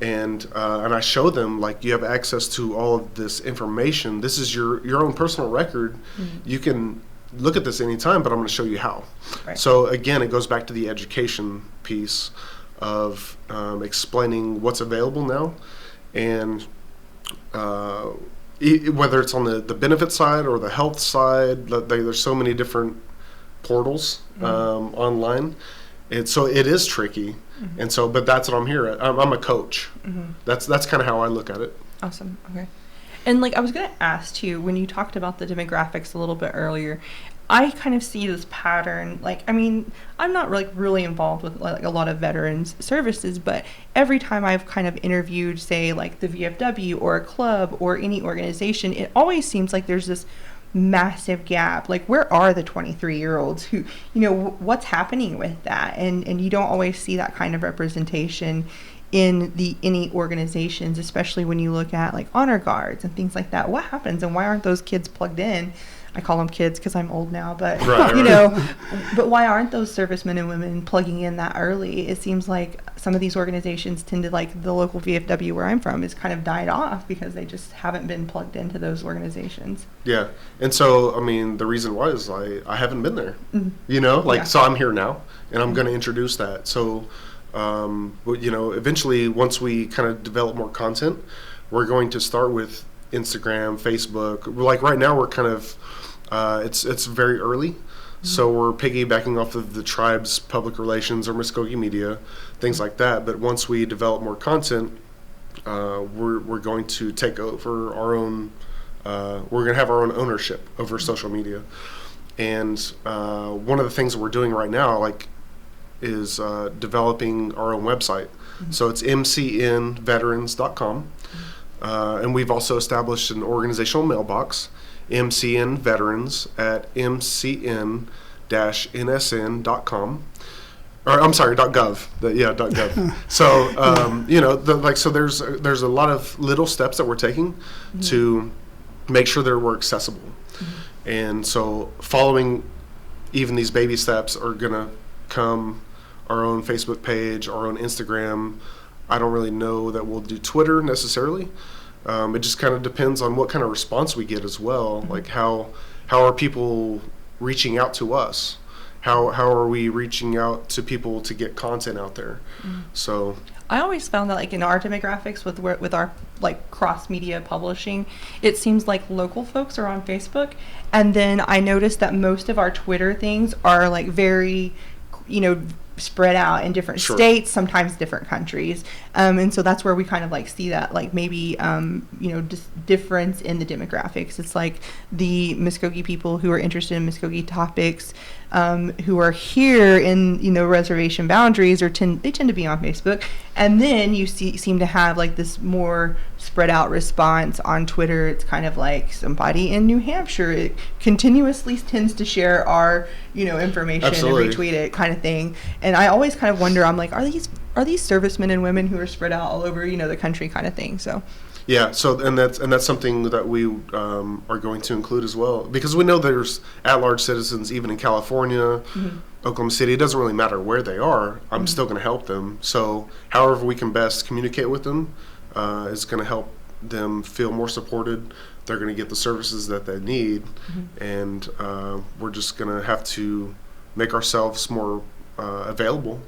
and I show them, you have access to all of this information. This is your own personal record. You can look at this anytime, but I'm going to show you how. Right. So again, it goes back to the education piece of explaining what's available now, and whether it's on the benefit side or the health side, there's so many different portals online. So it is tricky, and so, but that's what I'm here at. I'm a coach. That's kind of how I look at it. Awesome. Okay. And I was going to ask too, when you talked about the demographics a little bit earlier, I kind of see this pattern. I'm not really involved with a lot of veterans services, but every time I've kind of interviewed, say, the VFW or a club or any organization, it always seems like there's this massive gap. Like, where are the 23-year-olds who, what's happening with that? And you don't always see that kind of representation in any organizations, especially when you look at like honor guards and things like that. What happens, and why aren't those kids plugged in? I call them kids because I'm old now, but but why aren't those servicemen and women plugging in that early? It seems like some of these organizations tend to, like the local VFW where I'm from, is kind of died off because they just haven't been plugged into those organizations. Yeah, and so I mean, the reason why is I haven't been there, so I'm here now, and I'm going to introduce that. So, eventually, once we kind of develop more content, we're going to start with Instagram, Facebook. Like right now, we're kind of it's very early, so we're piggybacking off of the tribe's public relations or Mvskoke media, things like that. But once we develop more content, we're going to take over our own. We're going to have our own ownership over social media, and one of the things that we're doing right now, is developing our own website. So it's mcnveterans.com. And we've also established an organizational mailbox, mcnveterans@mcn-nsn.com. Or I'm sorry, .gov. .gov. So so there's a lot of little steps that we're taking to make sure that we're accessible. And so following even these baby steps are gonna come our own Facebook page, our own Instagram. I don't really know that we'll do Twitter necessarily. It just kind of depends on what kind of response we get as well. Like how are people reaching out to us? How are we reaching out to people to get content out there? So I always found that, like, in our demographics with our like cross media publishing, it seems like local folks are on Facebook, and then I noticed that most of our Twitter things are like very, spread out in different states, sometimes different countries, and so that's where we kind of like see that, like, maybe just difference in the demographics. It's like the Mvskoke people who are interested in Mvskoke topics, who are here in reservation boundaries, they tend to be on Facebook, and then you seem to have like this more spread out response on Twitter. It's kind of like somebody in New Hampshire, it continuously tends to share our information. Absolutely. And retweet it, kind of thing. And I always kind of wonder, I'm like, are these servicemen and women who are spread out all over the country, kind of thing? So yeah, so and that's something that we are going to include as well, because we know there's at-large citizens even in California, Oklahoma City. It doesn't really matter where they are. I'm still going to help them. So however we can best communicate with them is going to help them feel more supported. They're going to get the services that they need, and we're just going to have to make ourselves more available.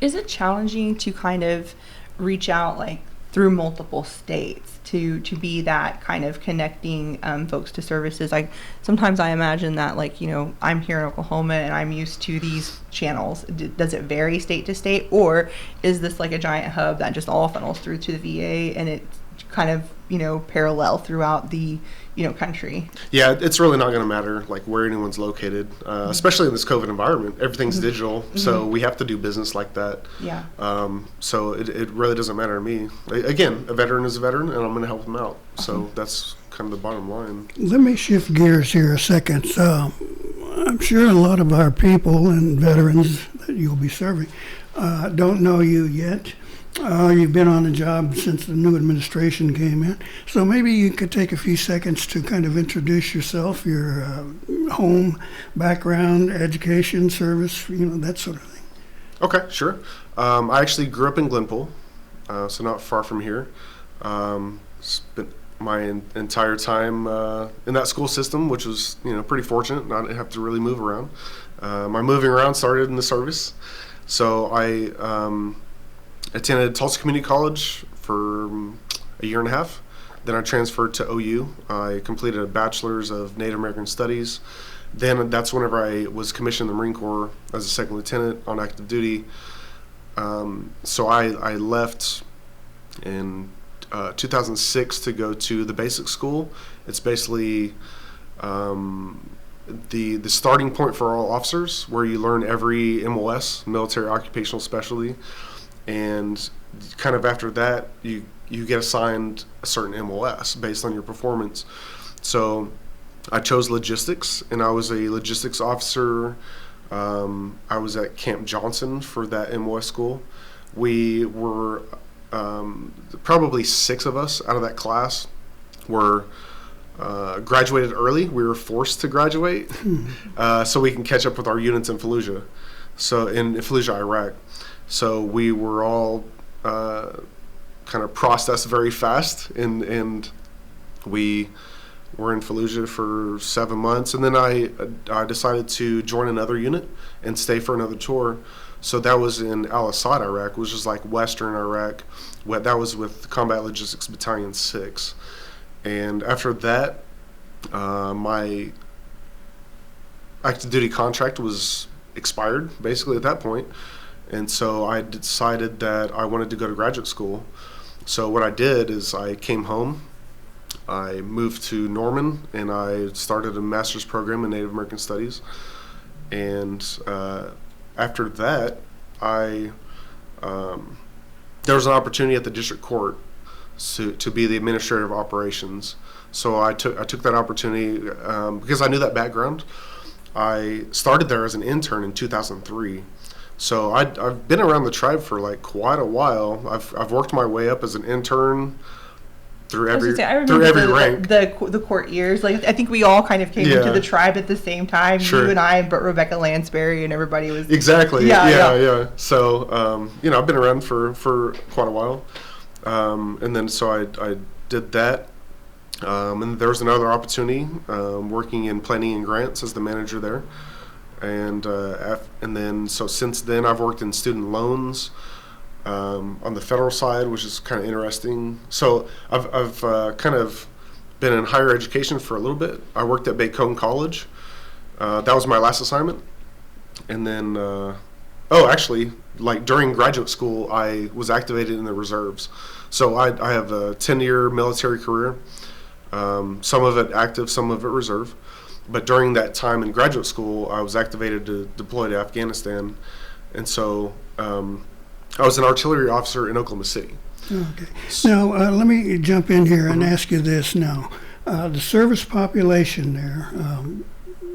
Is it challenging to kind of reach out like through multiple states to be that kind of connecting folks to services? Sometimes I imagine that, like, I'm here in Oklahoma and I'm used to these channels. Does it vary state to state, or is this like a giant hub that just all funnels through to the VA and it's kind of parallel throughout the country? Yeah, it's really not going to matter like where anyone's located, especially in this COVID environment. Everything's digital, so we have to do business like that. Yeah. So it really doesn't matter to me. Again, a veteran is a veteran, and I'm going to help them out. So that's kind of the bottom line. Let me shift gears here a second. I'm sure a lot of our people and veterans that you'll be serving don't know you yet. You've been on the job since the new administration came in, so maybe you could take a few seconds to kind of introduce yourself, your home, background, education, service, that sort of thing. Okay, sure. I actually grew up in Glenpool, so not far from here. Spent my entire time in that school system, which was pretty fortunate. Not have to really move around. My moving around started in the service, so I attended Tulsa Community College for a year and a half. Then I transferred to OU. I completed a bachelor's of Native American Studies. Then that's whenever I was commissioned in the Marine Corps as a second lieutenant on active duty. So I left in 2006 to go to the basic school. It's basically the starting point for all officers, where you learn every MOS, military occupational specialty. And kind of after that, you get assigned a certain MOS based on your performance. So I chose logistics, and I was a logistics officer. I was at Camp Johnson for that MOS school. We were probably 6 of us out of that class were graduated early. We were forced to graduate so we can catch up with our units in Fallujah. So in Fallujah, Iraq. So we were all kind of processed very fast, and we were in Fallujah for 7 months, and then I decided to join another unit and stay for another tour. So that was in Al-Assad, Iraq, which is like Western Iraq. That was with Combat Logistics Battalion 6. And after that, my active duty contract was expired, basically, at that point. And so I decided that I wanted to go to graduate school. So what I did is I came home. I moved to Norman, and I started a master's program in Native American Studies. And after that, there was an opportunity at the district court to be the administrator of operations. So I took that opportunity because I knew that background. I started there as an intern in 2003. So I've been around the tribe for like quite a while. I've worked my way up as an intern through every rank. The court years. Like I think we all kind of came into the tribe at the same time. Sure. You and I, but Rebecca Lansbury, and everybody was exactly. Yeah. So I've been around for quite a while, and then so I did that, and there was another opportunity working in planning and grants as the manager there. And then so since then I've worked in student loans on the federal side, which is kind of interesting. So I've kind of been in higher education for a little bit. I worked at Bacone College. That was my last assignment. And then actually, like during graduate school, I was activated in the reserves. So I have a 10-year military career. Some of it active, some of it reserve. But during that time in graduate school, I was activated to deploy to Afghanistan. And so I was an artillery officer in Oklahoma City. Okay. Now, let me jump in here and ask you this now. The service population there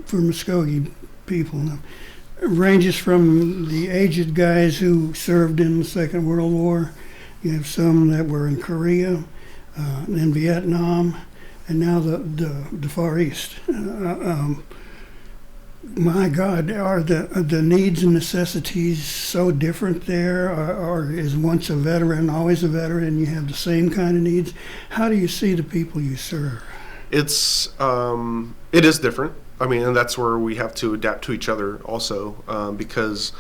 for Mvskoke people ranges from the aged guys who served in the Second World War. You have some that were in Korea, in Vietnam, and now the Far East. My God, are the needs and necessities so different there, or is once a veteran always a veteran, and you have the same kind of needs? How do you see the people you serve? It is different. I mean, and that's where we have to adapt to each other also, because,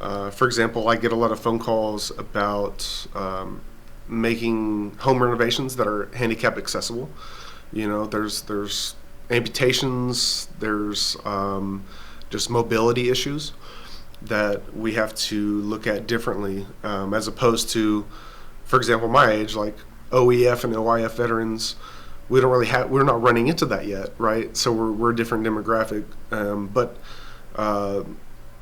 for example, I get a lot of phone calls about making home renovations that are handicap accessible. You know, there's amputations, there's just mobility issues that we have to look at differently, as opposed to, for example, my age, like OEF and OIF veterans, we're not running into that yet, right? So we're a different demographic, but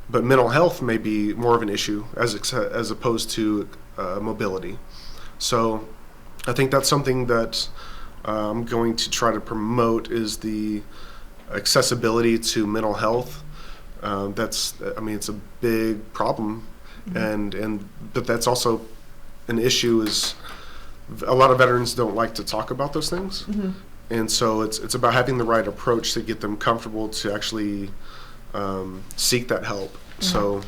mental health may be more of an issue as opposed to mobility. So I think that's something that I'm going to try to promote, is the accessibility to mental health. It's a big problem, but that's also an issue. Is a lot of veterans don't like to talk about those things, and so it's about having the right approach to get them comfortable to actually seek that help. So.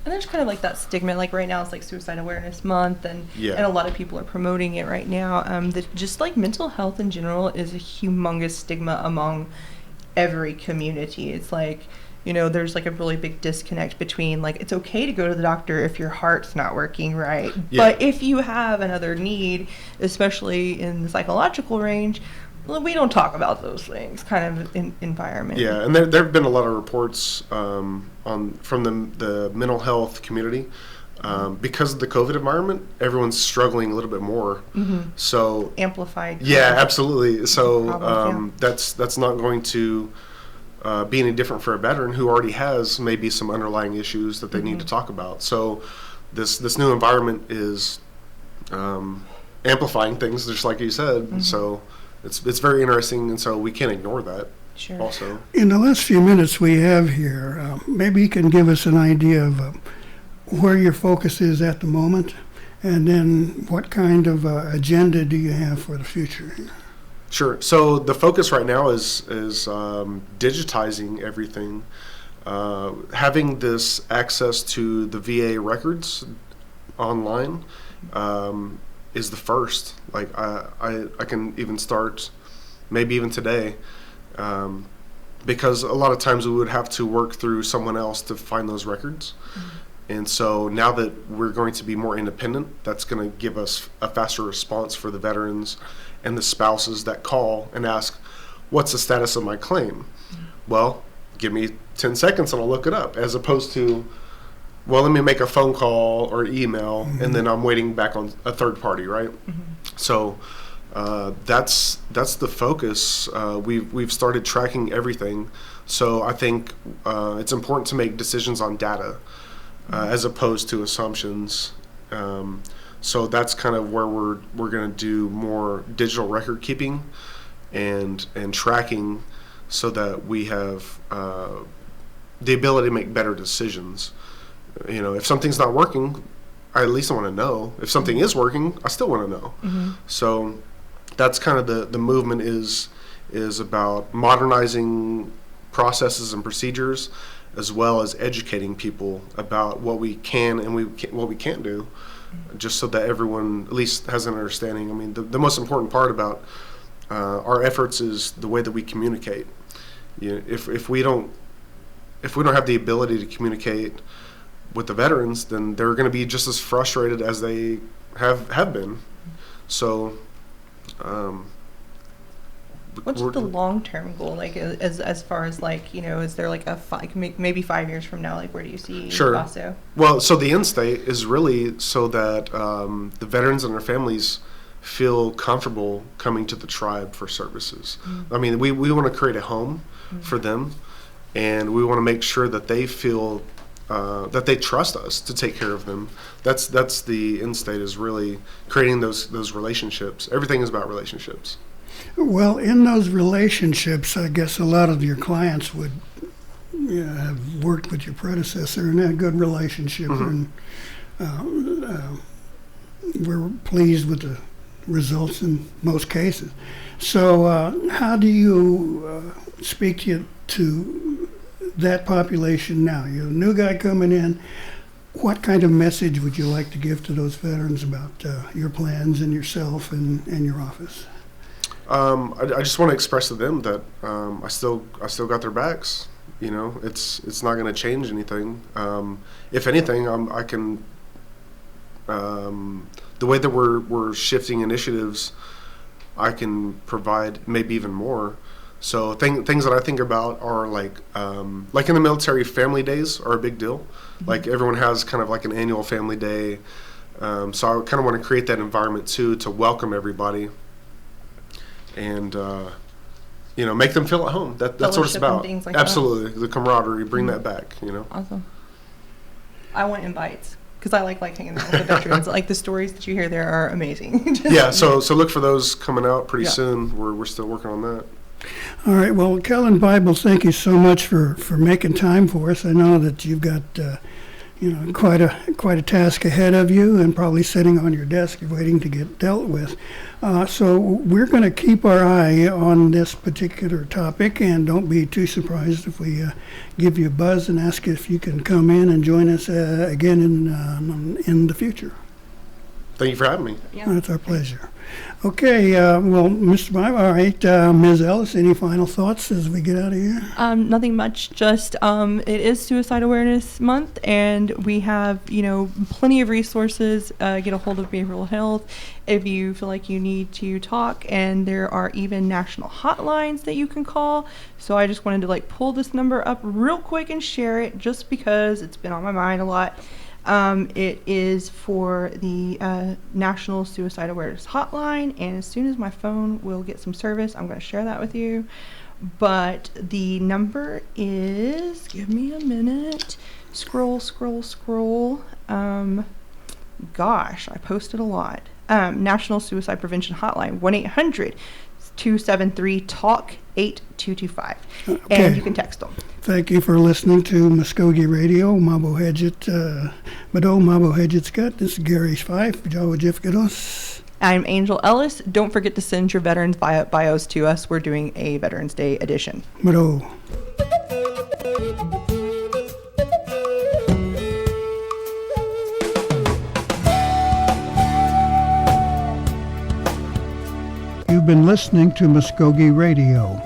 And there's kind of like that stigma, like right now it's like Suicide Awareness Month, and a lot of people are promoting it right now. That just like mental health in general is a humongous stigma among every community. It's like, there's like a really big disconnect between like, it's okay to go to the doctor if your heart's not working right. Yeah. But if you have another need, especially in the psychological range, we don't talk about those things kind of environment. Yeah, and there have been a lot of reports from the mental health community. Because of the COVID environment, everyone's struggling a little bit more. So amplified. Yeah, absolutely. So that's not going to be any different for a veteran who already has maybe some underlying issues that they need to talk about. So this new environment is amplifying things, just like you said. So it's very interesting, and so we can't ignore that. Sure. Also. In the last few minutes we have here, maybe you can give us an idea of where your focus is at the moment, and then what kind of agenda do you have for the future? Sure. So the focus right now is digitizing everything. Having this access to the VA records online is the first. Like I can even start maybe even today, because a lot of times we would have to work through someone else to find those records. And so now that we're going to be more independent, that's going to give us a faster response for the veterans and the spouses that call and ask, what's the status of my claim? Well, give me 10 seconds and I'll look it up, as opposed to, well, let me make a phone call or email, and then I'm waiting back on a third party, right? So that's the focus. We've started tracking everything. So I think it's important to make decisions on data as opposed to assumptions. So that's kind of where we're going to do more digital record keeping and tracking, so that we have the ability to make better decisions. You know, if something's not working, I at least want to know. If something is working, I still want to know. So that's kind of the movement is about modernizing processes and procedures, as well as educating people about what we can and what we can't do, just so that everyone at least has an understanding. I mean, the most important part about our efforts is the way that we communicate. You know, if we don't have the ability to communicate with the veterans, then they're going to be just as frustrated as they have been. So what's the long-term goal, like, as far as, like, you know, is there like maybe 5 years from now, like, where do you see Mvskoke? Well, so the end state is really so that the veterans and their families feel comfortable coming to the tribe for services. I mean, we want to create a home for them, and we want to make sure that they feel that they trust us to take care of them. That's the end state, is really creating those relationships. Everything is about relationships. Well, in those relationships, I guess a lot of your clients would have worked with your predecessor and had a good relationship, and we're pleased with the results in most cases. So how do you speak to that population now? You're a new guy coming in. What kind of message would you like to give to those veterans about your plans and yourself and your office? I just want to express to them that I still got their backs. You know, it's not going to change anything. If anything, I can. The way that we're shifting initiatives, I can provide maybe even more. So things that I think about are like in the military, family days are a big deal. Like, everyone has kind of like an annual family day. So I kind of want to create that environment too, to welcome everybody. And make them feel at home. That's what it's about. Things like Absolutely, the camaraderie. Bring that back. Awesome. I want invites, because I like hanging out with the veterans. Like, the stories that you hear there are amazing. Yeah. So look for those coming out pretty soon. We're still working on that. All right. Well, Kellen Bibles, thank you so much for making time for us. I know that you've got quite a task ahead of you, and probably sitting on your desk waiting to get dealt with. So we're going to keep our eye on this particular topic, and don't be too surprised if we give you a buzz and ask if you can come in and join us again in the future. Thank you for having me. Yeah. It's our pleasure. Okay, well, Mr. Bible, all right, Ms. Ellis, any final thoughts as we get out of here? Nothing much, just it is Suicide Awareness Month, and we have, plenty of resources. Get a hold of behavioral health if you feel like you need to talk, and there are even national hotlines that you can call. So I just wanted to pull this number up real quick and share it, just because it's been on my mind a lot. It is for the National Suicide Awareness Hotline, and as soon as my phone will get some service, I'm going to share that with you. But the number is, give me a minute, scroll. Gosh, I posted a lot. National Suicide Prevention Hotline, 273-TALK-8225. Okay. And you can text them. Thank you for listening to Mvskoke Radio. Mabo Hedget, Mado Mabo Hedget Scott. This is Gary Fife. Jawa Jifkados. I'm Angel Ellis. Don't forget to send your veterans bios to us. We're doing a Veterans Day edition. Mado. You've been listening to Mvskoke Radio.